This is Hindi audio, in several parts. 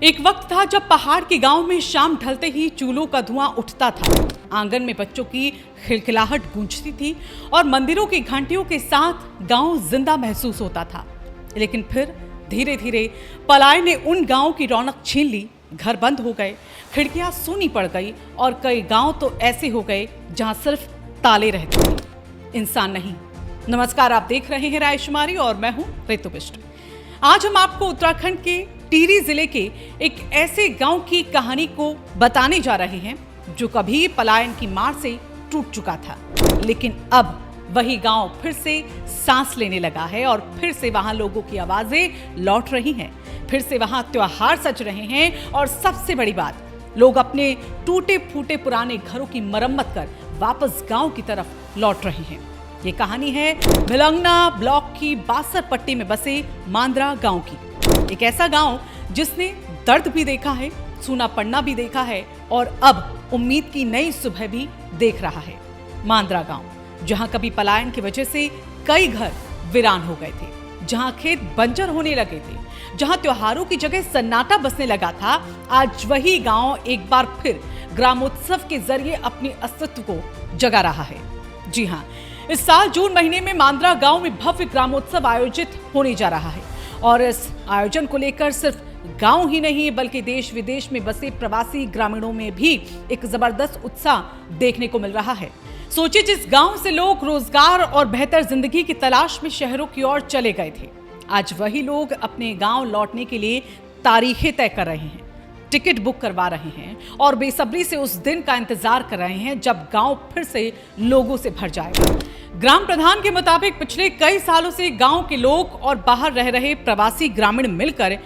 एक वक्त था जब पहाड़ के गांव में शाम ढलते ही चूल्हों का धुआं उठता था, आंगन में बच्चों की खिलखिलाहट गूंजती थी और मंदिरों की घंटियों के साथ गांव जिंदा महसूस होता था। लेकिन फिर धीरे धीरे पलायन ने उन गांवों की रौनक छीन ली। घर बंद हो गए, खिड़कियां सूनी पड़ गई और कई गांव तो ऐसे हो गए जहां सिर्फ ताले रहते थे, इंसान नहीं। नमस्कार, आप देख रहे हैं रायशुमारी और मैं हूं रितु बिष्ट। आज हम आपको उत्तराखंड के टिहरी जिले के एक ऐसे गांव की कहानी को बताने जा रहे हैं जो कभी पलायन की मार से टूट चुका था, लेकिन अब वही गांव फिर से सांस लेने लगा है और फिर से वहां लोगों की आवाजें लौट रही हैं, फिर से वहां त्योहार सज रहे हैं और सबसे बड़ी बात, लोग अपने टूटे फूटे पुराने घरों की मरम्मत कर वापस गांव की तरफ लौट रहे हैं। ये कहानी है भिलंगना ब्लॉक की बासर पट्टी में बसे मांद्रा गांव की। एक ऐसा गांव जिसने दर्द भी देखा है, सूना पड़ना भी देखा है और अब उम्मीद की नई सुबह भी देख रहा है। मांद्रा गांव, जहां कभी पलायन की वजह से कई घर वीरान हो गए थे, जहां खेत बंजर होने लगे थे, जहां त्योहारों की जगह सन्नाटा बसने लगा था, आज वही गांव एक बार फिर ग्रामोत्सव के जरिए अपने अस्तित्व को जगा रहा है। जी हां, इस साल जून महीने में मांद्रा गांव में भव्य ग्रामोत्सव आयोजित होने जा रहा है और इस आयोजन को लेकर सिर्फ गांव ही नहीं बल्कि देश विदेश में बसे प्रवासी ग्रामीणों में भी एक जबरदस्त उत्साह देखने को मिल रहा है। सोचिए, जिस गांव से लोग रोजगार और बेहतर जिंदगी की तलाश में शहरों की ओर चले गए थे, आज वही लोग अपने गांव लौटने के लिए तारीखें तय कर रहे हैं, टिकट बुक करवा रहे हैं और बेसब्री से उस दिन का इंतजार कर रहे हैं जब गांव फिर से लोगों से भर जाएगा। ग्राम प्रधान के मुताबिक पिछले कई सालों से गांव के लोग और बाहर रह रहे प्रवासी ग्रामीण मिलकर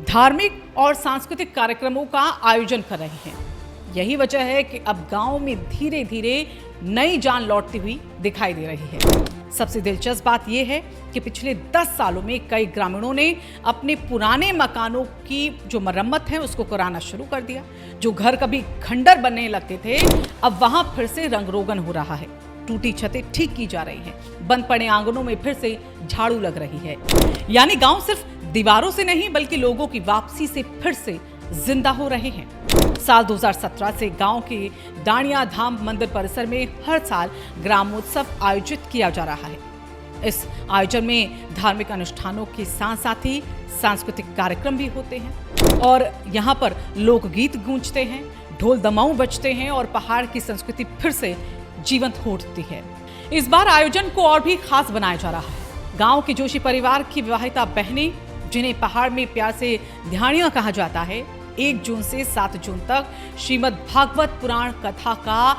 धार्मिक और सांस्कृतिक कार्यक्रमों का आयोजन कर रहे हैं। यही वजह है कि अब गांव में धीरे धीरे नई जान लौटती हुई दिखाई दे रही है। सबसे दिलचस्प बात यह है कि पिछले 10 सालों में कई ग्रामीणों ने अपने पुराने मकानों की जो मरम्मत है उसको कराना शुरू कर दिया। जो घर कभी खंडर बनने लगते थे, अब वहां फिर से रंग रोगन हो रहा है, टूटी छतें ठीक की जा रही हैं, बंद पड़े आंगनों में फिर से झाड़ू लग रही है। यानी गांव सिर्फ दीवारों से नहीं बल्कि लोगों की वापसी से फिर से जिंदा हो रहे हैं। साल 2017 से गांव के डाणिया धाम मंदिर परिसर में हर साल ग्रामोत्सव आयोजित किया जा रहा है। इस आयोजन में धार्मिक अनुष्ठानों के साथ साथ ही सांस्कृतिक कार्यक्रम भी होते हैं और यहाँ पर लोकगीत गूंजते हैं, ढोल दमाऊ बजते हैं और पहाड़ की संस्कृति फिर से जीवंत हो उठती है। इस बार आयोजन को और भी खास बनाया जा रहा है। गांव के जोशी परिवार की विवाहिता बहनें, जिन्हें पहाड़ में प्यार से ध्यानिया कहा जाता है, 1 जून से 7 जून तक श्रीमद् भागवत पुराण कथा का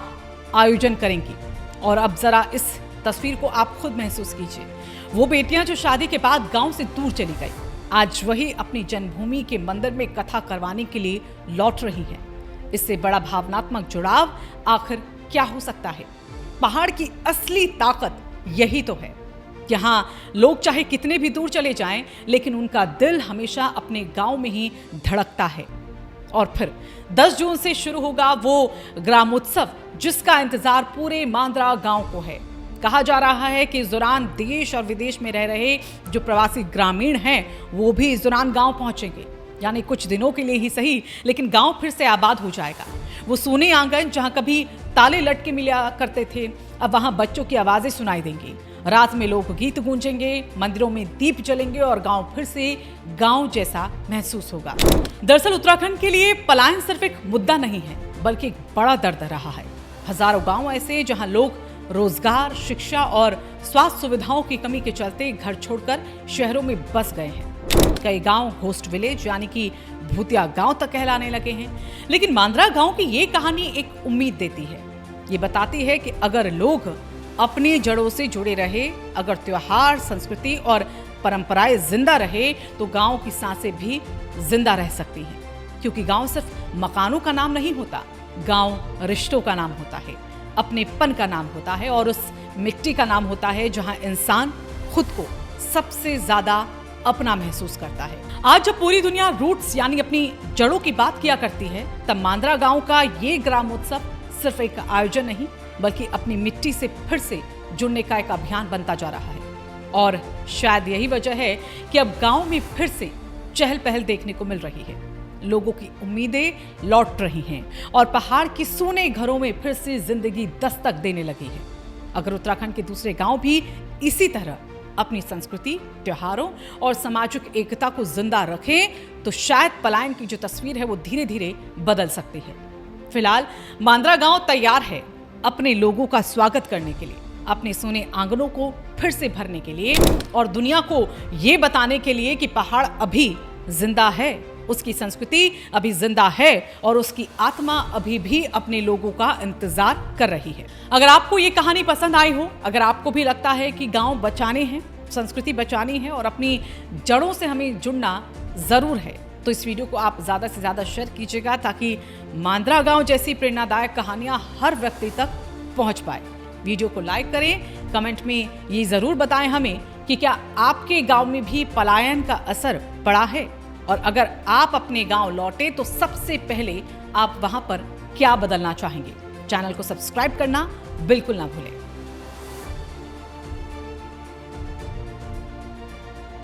आयोजन करेंगी। और अब जरा इस तस्वीर को आप खुद महसूस कीजिए। वो बेटियां जो शादी के बाद गांव से दूर चली गई, आज वही अपनी जन्मभूमि के मंदिर में कथा करवाने के लिए लौट रही हैं। इससे बड़ा भावनात्मक जुड़ाव आखिर क्या हो सकता है? पहाड़ की असली ताकत यही तो है। यहाँ लोग चाहे कितने भी दूर चले जाएं, लेकिन उनका दिल हमेशा अपने गांव में ही धड़कता है। और फिर 10 जून से शुरू होगा वो ग्रामोत्सव जिसका इंतजार पूरे मांद्रा गांव को है। कहा जा रहा है कि इस दौरान देश और विदेश में रह रहे जो प्रवासी ग्रामीण हैं वो भी इस दौरान गांव पहुंचेंगे। यानी कुछ दिनों के लिए ही सही, लेकिन गांव फिर से आबाद हो जाएगा। वो सोने आंगन जहां कभी ताले लटके मिला करते थे, अब वहां बच्चों की आवाजें सुनाई देंगी। रात में लोग गीत गूंजेंगे, मंदिरों में दीप जलेंगे और गांव फिर से गांव जैसा महसूस होगा। दरअसल उत्तराखंड के लिए पलायन सिर्फ एक मुद्दा नहीं है बल्कि एक बड़ा दर्द रहा है। हजारों गांव ऐसे जहां लोग रोजगार, शिक्षा और स्वास्थ्य सुविधाओं की कमी के चलते घर छोड़कर शहरों में बस गए हैं। कई गांव होस्ट विलेज यानी कि भूतिया गांव तक कहलाने लगे हैं। लेकिन मांद्रा गांव की ये कहानी एक उम्मीद देती है। ये बताती है कि अगर लोग अपनी जड़ों से जुड़े रहे, अगर त्योहार, संस्कृति और परंपराएं जिंदा रहे, तो गांव की सांसें भी जिंदा रह सकती हैं। क्योंकि गांव सिर्फ मकानों का नाम नहीं होता, गांव रिश्तों का नाम होता है, अपनेपन का नाम होता है और उस मिट्टी का नाम होता है जहां इंसान खुद को सबसे ज्यादा अपना महसूस करता है। आज जब पूरी दुनिया रूट्स यानी अपनी जड़ों की बात किया करती है, तब मांद्रा गांव का ये ग्रामोत्सव सिर्फ एक आयोजन नहीं बल्कि अपनी मिट्टी से फिर से जुड़ने का एक अभियान बनता जा रहा है। और शायद यही वजह है कि अब गांव में फिर से चहल पहल देखने को मिल रही है। लोगों की उम्मीदें लौट रही हैं और पहाड़ की सोने घरों में फिर से जिंदगी दस्तक देने लगी है। अगर उत्तराखंड के दूसरे गांव भी इसी तरह अपनी संस्कृति, त्योहारों और सामाजिक एकता को जिंदा रखें तो शायद पलायन की जो तस्वीर है वो धीरे धीरे बदल सकती है। फिलहाल मांद्रा गांव तैयार है अपने लोगों का स्वागत करने के लिए, अपने सोने आंगनों को फिर से भरने के लिए और दुनिया को ये बताने के लिए कि पहाड़ अभी जिंदा है, उसकी संस्कृति अभी जिंदा है और उसकी आत्मा अभी भी अपने लोगों का इंतजार कर रही है। अगर आपको ये कहानी पसंद आई हो, अगर आपको भी लगता है कि गांव बचाने हैं, संस्कृति बचानी है और अपनी जड़ों से हमें जुड़ना जरूर है, तो इस वीडियो को आप ज्यादा से ज्यादा शेयर कीजिएगा ताकि मांद्रा गांव जैसी प्रेरणादायक कहानियां हर व्यक्ति तक पहुंच पाए। वीडियो को लाइक करें, कमेंट में ये जरूर बताएं हमें कि क्या आपके गांव में भी पलायन का असर पड़ा है और अगर आप अपने गांव लौटे तो सबसे पहले आप वहां पर क्या बदलना चाहेंगे। चैनल को सब्सक्राइब करना बिल्कुल ना भूलें।